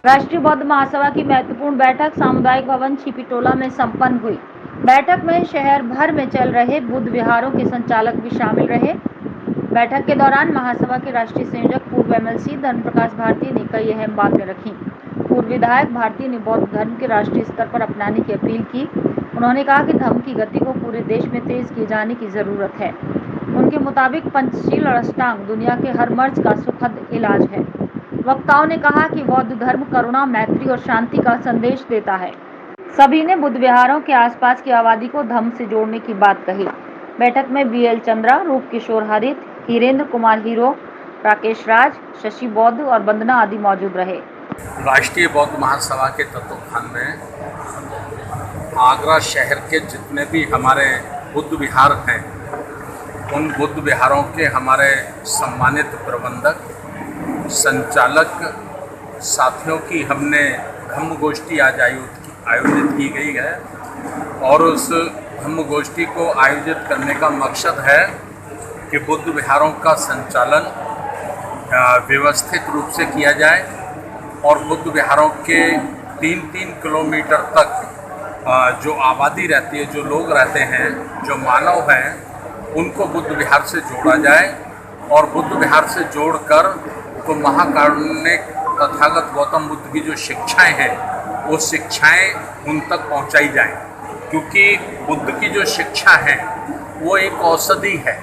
राष्ट्रीय बौद्ध महासभा की महत्वपूर्ण बैठक सामुदायिक भवन छिपीटोला में संपन्न हुई। बैठक में शहर भर में चल रहे बुद्ध विहारों के संचालक भी शामिल रहे। बैठक के दौरान महासभा के राष्ट्रीय संयोजक पूर्व एमएलसी धर्म प्रकाश भारती ने कई अहम बातें रखी। पूर्व विधायक भारती ने बौद्ध धर्म के राष्ट्रीय स्तर पर अपनाने की अपील की। उन्होंने कहा कि धर्म की गति को पूरे देश में तेज किए जाने की जरूरत है। उनके मुताबिक पंचशील और अष्टांग दुनिया के हर मर्ज का सुखद इलाज है। वक्ताओं ने कहा कि बौद्ध धर्म करुणा, मैत्री और शांति का संदेश देता है। सभी ने बुद्ध विहारों के आसपास की आबादी को धर्म से जोड़ने की बात कही। बैठक में बीएल चंद्रा, रूप किशोर हरित, हीरेंद्र कुमार हीरो, राकेश राज, शशि बौद्ध और वंदना आदि मौजूद रहे। राष्ट्रीय बौद्ध महासभा के तत्वावधान में आगरा शहर के जितने भी हमारे बुद्ध विहार हैं, उन बुद्ध विहारों के हमारे सम्मानित प्रबंधक, संचालक साथियों की हमने धम्म गोष्ठी आज आयोजित की गई है। और उस धम्म गोष्ठी को आयोजित करने का मकसद है कि बुद्ध विहारों का संचालन व्यवस्थित रूप से किया जाए और बुद्ध विहारों के 3-3 किलोमीटर तक जो आबादी रहती है, जो लोग रहते हैं, जो मानव हैं, उनको बुद्ध विहार से जोड़ा जाए और बुद्ध विहार से जोड़कर तो महाकारुणिक तथागत गौतम बुद्ध की जो शिक्षाएं हैं, वो शिक्षाएं उन तक पहुंचाई जाएं। क्योंकि बुद्ध की जो शिक्षा है वो एक औषधि है,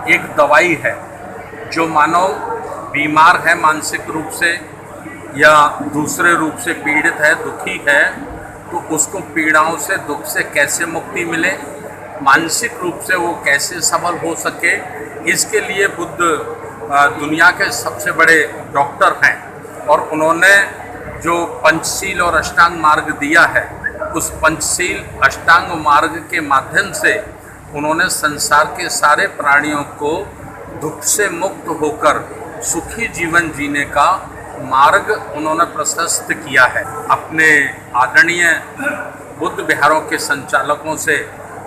एक दवाई है। जो मानव बीमार है मानसिक रूप से या दूसरे रूप से पीड़ित है, दुखी है, तो उसको पीड़ाओं से, दुख से कैसे मुक्ति मिले, मानसिक रूप से वो कैसे सबल हो सके, इसके लिए बुद्ध दुनिया के सबसे बड़े डॉक्टर हैं। और उन्होंने जो पंचशील और अष्टांग मार्ग दिया है, उस पंचशील अष्टांग मार्ग के माध्यम से उन्होंने संसार के सारे प्राणियों को दुख से मुक्त होकर सुखी जीवन जीने का मार्ग उन्होंने प्रशस्त किया है। अपने आदरणीय बुद्ध विहारों के संचालकों से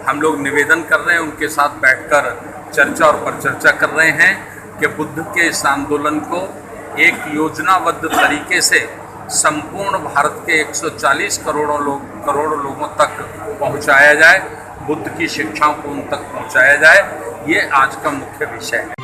हम लोग निवेदन कर रहे हैं, उनके साथ बैठकर चर्चा और परिचर्चा कर रहे हैं कि बुद्ध के इस आंदोलन को एक योजनाबद्ध तरीके से संपूर्ण भारत के 140 करोड़ लोगों तक पहुंचाया जाए, बुद्ध की शिक्षाओं को उन तक पहुंचाया जाए। ये आज का मुख्य विषय है।